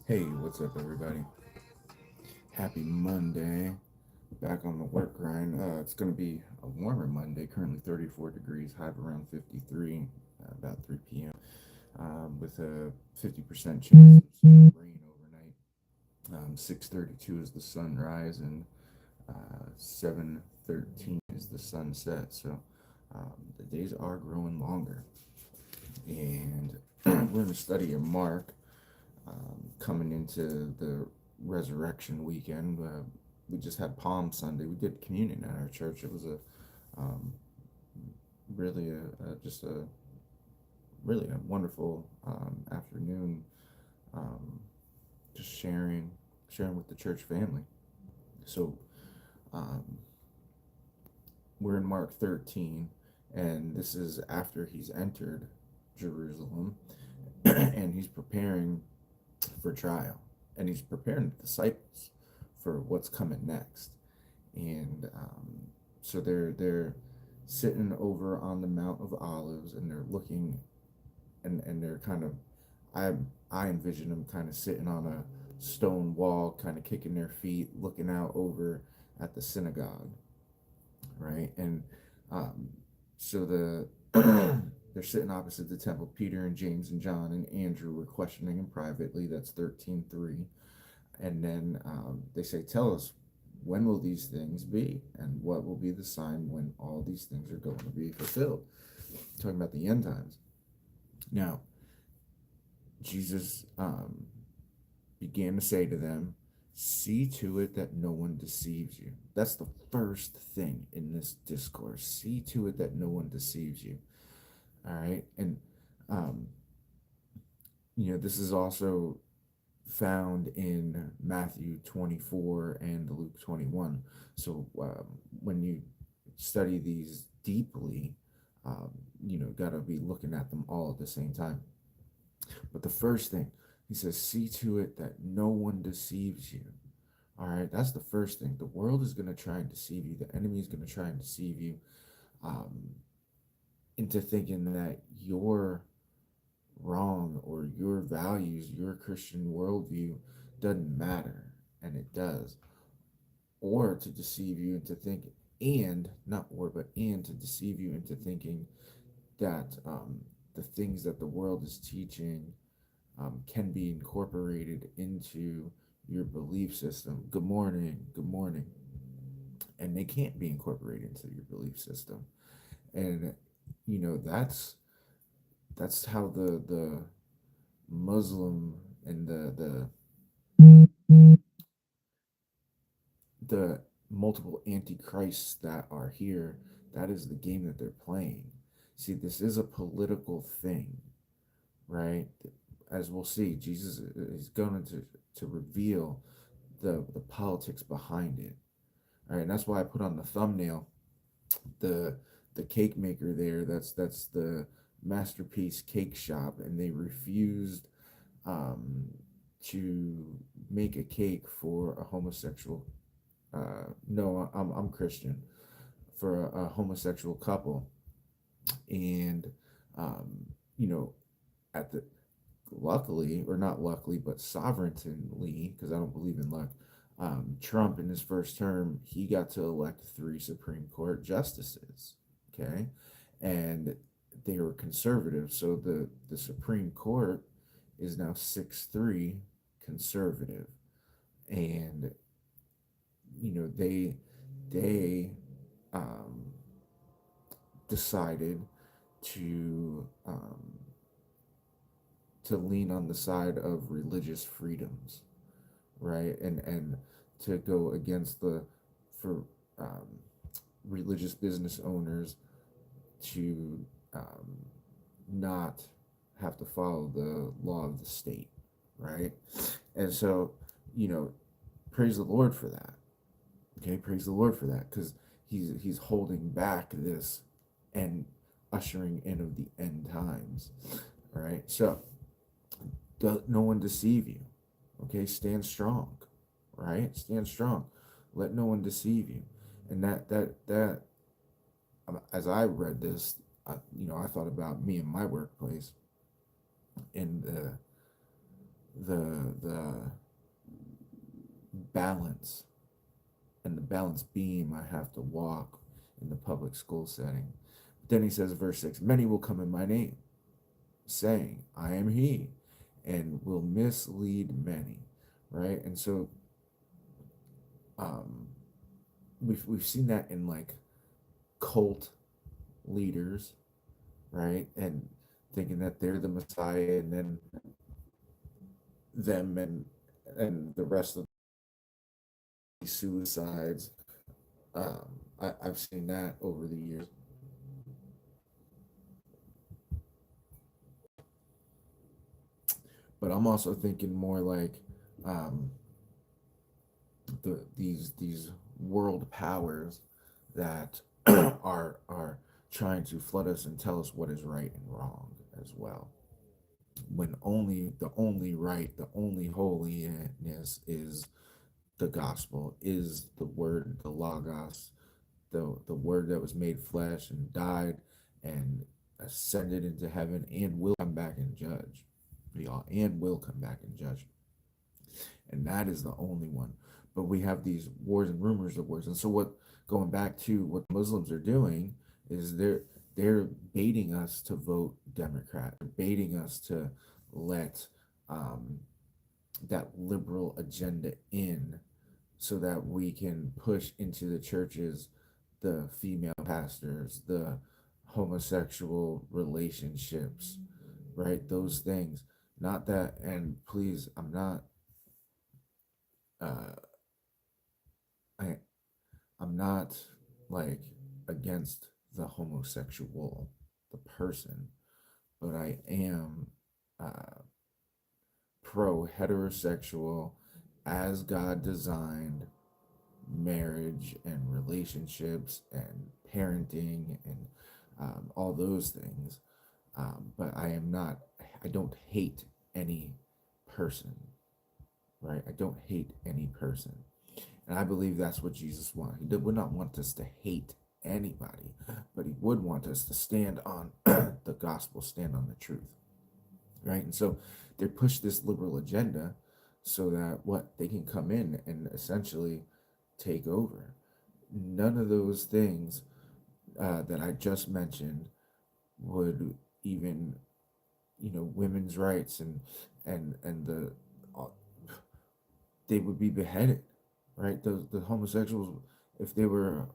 Hey, what's up, everybody? Happy Monday. Back on the work grind. It's going to be a warmer Monday, currently 34 degrees, high of around 53, about 3 p.m., with a 50% chance of some rain overnight. 6:32 is the sunrise, and 7:13 is the sunset. So the days are growing longer. And we're going to study a Mark coming into the resurrection weekend. We just had Palm Sunday. We did communion at our church. It was a um, really just a really a wonderful afternoon. Um, just sharing with the church family. So um, we're in Mark 13, and this is after he's entered Jerusalem, and he's preparing for trial, and he's preparing the disciples for what's coming next. And so they're sitting over on the Mount of Olives, and they're looking, and they're kind of, I I envision them kind of sitting on a stone wall, kind of kicking their feet, looking out over at the synagogue, right? And um, so they're sitting opposite the temple. Peter and James and John and Andrew were questioning him privately. That's 13:3. And then they say, "Tell us, when will these things be? And what will be the sign when all these things are going to be fulfilled?" Talking about the end times. Now, Jesus began to say to them, "See to it that no one deceives you." That's the first thing in this discourse. See to it that no one deceives you. All right. And, um, this is also found in Matthew 24 and Luke 21. So when you study these deeply, um, got to be looking at them all at the same time. But the first thing, he says, see to it that no one deceives you. All right, that's the first thing. The world is going to try and deceive you. The enemy is going to try and deceive you um, into thinking that you're wrong or your values, your Christian worldview doesn't matter, and it does. Or to deceive you into thinking, and not or, but and to deceive you into thinking that the things that the world is teaching can be incorporated into your belief system. Good morning, good morning. And they can't be incorporated into your belief system. And that's how the Muslim and the multiple antichrists that are here, that is the game that they're playing. See, this is a political thing, right? As we'll see, Jesus is going to reveal the politics behind it. All right, and that's why I put on the thumbnail the the cake maker there. That's the Masterpiece Cake Shop, and they refused um, to make a cake for a homosexual. No, I'm Christian, for a homosexual couple, and um, you know, at the luckily or not luckily, but sovereignly, because I don't believe in luck. Trump in his first term, he got to elect three Supreme Court justices. Okay, and they were conservative, so the Supreme Court is now 6-3 conservative, and they um, decided to to lean on the side of religious freedoms, right? And to go against the for um, religious business owners to not have to follow the law of the state, right? And so, you know, praise the Lord for that. Okay, praise the Lord for that, because he's holding back this and ushering in of the end times. All right, so no one deceive you. Okay, stand strong. Right, stand strong. Let no one deceive you. And that as I read this, I thought about me and my workplace, and the balance and the balance beam I have to walk in the public school setting. Then he says, verse 6, many will come in my name, saying, I am he, and will mislead many, right? And so um, we've seen that in like cult leaders, right? And thinking that they're the Messiah, and then them and the rest of the suicides. I've seen that over the years. But I'm also thinking more like um, these world powers that are trying to flood us and tell us what is right and wrong as well. When only right, the only holiness is the gospel, is the word, the logos, the word that was made flesh and died and ascended into heaven and will come back and judge y'all, and will come back and judge, and that is the only one. But we have these wars and rumors of wars, and so what, going back to what Muslims are doing, is they're baiting us to vote Democrat. They're baiting us to let um, that liberal agenda in, so that we can push into the churches the female pastors, the homosexual relationships, right? Those things. Not that, and please, I'm not, uh, I, I'm not like against the homosexual, the person, but I am uh, pro heterosexual as God designed marriage and relationships and parenting and all those things. But I am not, I don't hate any person, right? I don't hate any person. And I believe that's what Jesus wanted. He would not want us to hate anybody, but he would want us to stand on the gospel, stand on the truth, right? And so they push this liberal agenda so that what, they can come in and essentially take over. None of those things that I just mentioned would even, women's rights and the uh, they would be beheaded, right? The homosexuals, if they were,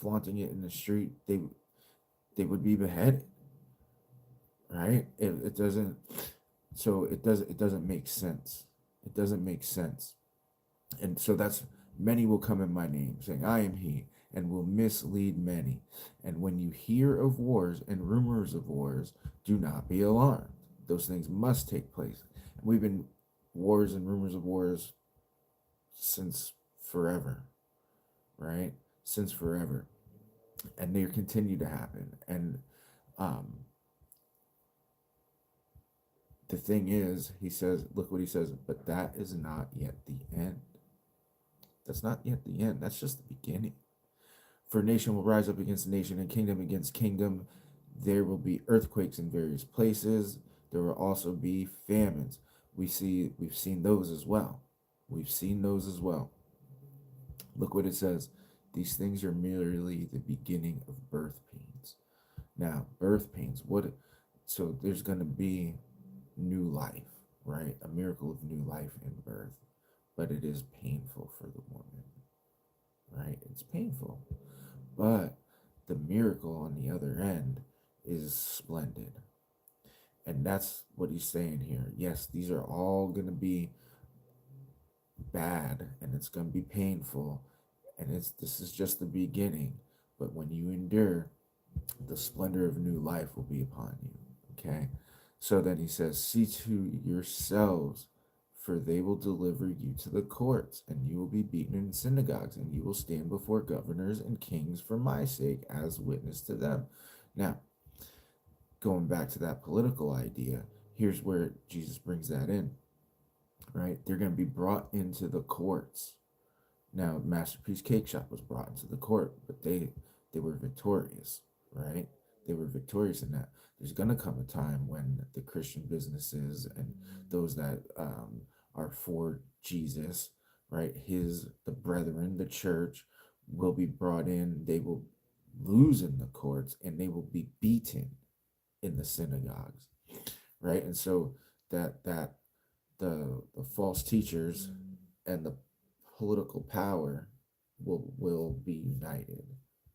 flaunting it in the street, they would be beheaded, right? It doesn't, so it doesn't make sense. It doesn't make sense. And so that's, many will come in my name, saying, I am he, and will mislead many. And when you hear of wars and rumors of wars, do not be alarmed. Those things must take place. And we've been wars and rumors of wars since forever, right? Since forever. And they continue to happen. And um, the thing is, he says, look what he says, but that is not yet the end. That's not yet the end. That's just the beginning. For nation will rise up against nation and kingdom against kingdom. There will be earthquakes in various places. There will also be famines. We've seen those as well. We've seen those as well. Look what it says. These things are merely the beginning of birth pains. Now, birth pains, what, so there's going to be new life, right? A miracle of new life in birth, but it is painful for the woman, right? It's painful. But the miracle on the other end is splendid. And that's what he's saying here. Yes, these are all going to be bad and it's going to be painful. And this is just the beginning. But when you endure, the splendor of new life will be upon you. Okay? So then he says, see to yourselves, for they will deliver you to the courts, and you will be beaten in synagogues, and you will stand before governors and kings for my sake as witness to them. Now, going back to that political idea, here's where Jesus brings that in, right? They're going to be brought into the courts. Now, Masterpiece Cake Shop was brought into the court, but they were victorious, right? They were victorious in that. There's going to come a time when the Christian businesses and those that are for Jesus, right? The brethren, the church, will be brought in. They will lose in the courts and they will be beaten in the synagogues, right? And so that the false teachers and the political power will be united,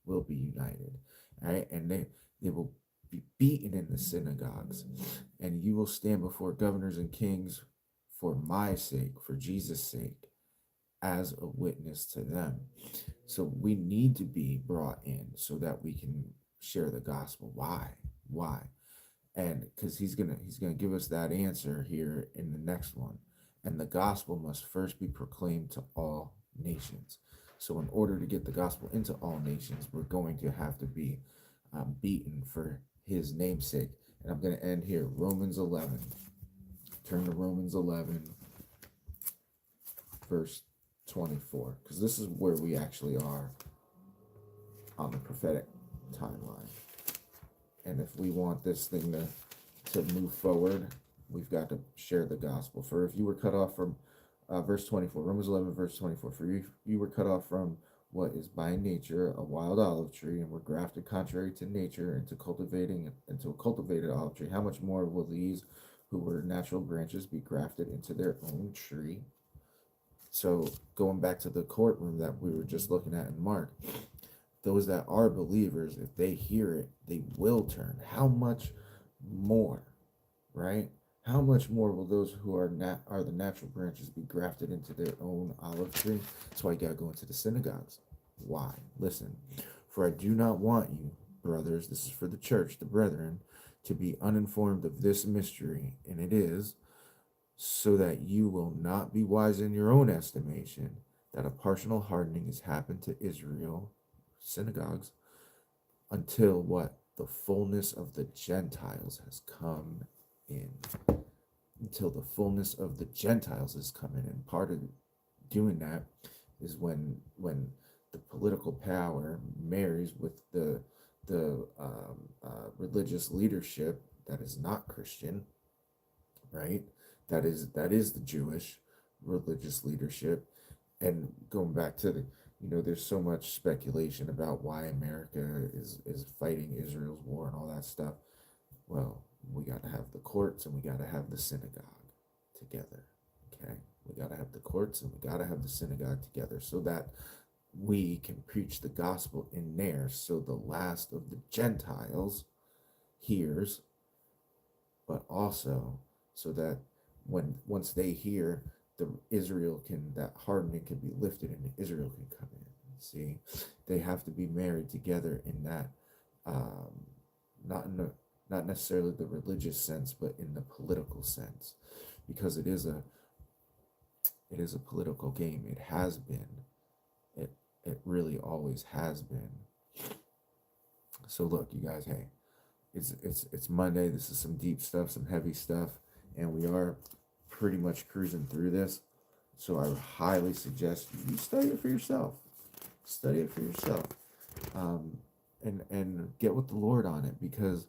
will be united, right? And they will be beaten in the synagogues, and you will stand before governors and kings for my sake, for Jesus' sake, as a witness to them. So we need to be brought in so that we can share the gospel. Why? And because he's gonna give us that answer here in the next one. And the gospel must first be proclaimed to all nations. So in order to get the gospel into all nations, we're going to have to be beaten for his namesake. And I'm going to end here. Romans 11. Turn to Romans 11, verse 24, because this is where we actually are on the prophetic timeline. And if we want this thing to move forward, we've got to share the gospel. For if you were cut off from, verse 24, Romans 11, verse 24, for you were cut off from what is by nature a wild olive tree, and were grafted contrary to nature into a cultivated olive tree, how much more will these who were natural branches be grafted into their own tree? So going back to the courtroom that we were just looking at in Mark, those that are believers, if they hear it, they will turn. How much more, right? How much more will those who are the natural branches be grafted into their own olive tree? That's why you gotta go into the synagogues. Why? Listen, for I do not want you, brothers, this is for the church, the brethren, to be uninformed of this mystery, and it is, so that you will not be wise in your own estimation, that a partial hardening has happened to Israel, synagogues, until what? The fullness of the Gentiles has come in. Until the fullness of the Gentiles has come in. And part of doing that is when the political power marries with the religious leadership that is not Christian, right? That is the Jewish religious leadership. And going back to there's so much speculation about why America is fighting Israel's war and all that stuff. Well, we got to have the courts and we got to have the synagogue together. Okay, we got to have the courts and we got to have the synagogue together so that we can preach the gospel in there, so the last of the Gentiles hears, but also so that once they hear, that hardening can be lifted and Israel can come in. See, they have to be married together in that, not in the not necessarily the religious sense, but in the political sense, because it is a political game. It has been. It really always has been. So look, you guys, hey, it's Monday. This is some deep stuff, some heavy stuff, and we are pretty much cruising through this. So I highly suggest you study it for yourself. Study it for yourself, and get with the Lord on it, because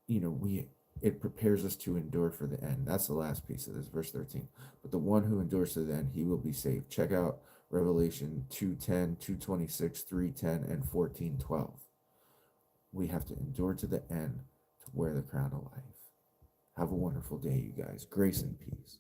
we it prepares us to endure for the end. That's the last piece of this, verse 13. But the one who endures to the end, he will be saved. Check out Revelation 2:10, 2:26, 3:10, and 14:12. We have to endure to the end to wear the crown of life. Have a wonderful day, you guys. Grace and peace.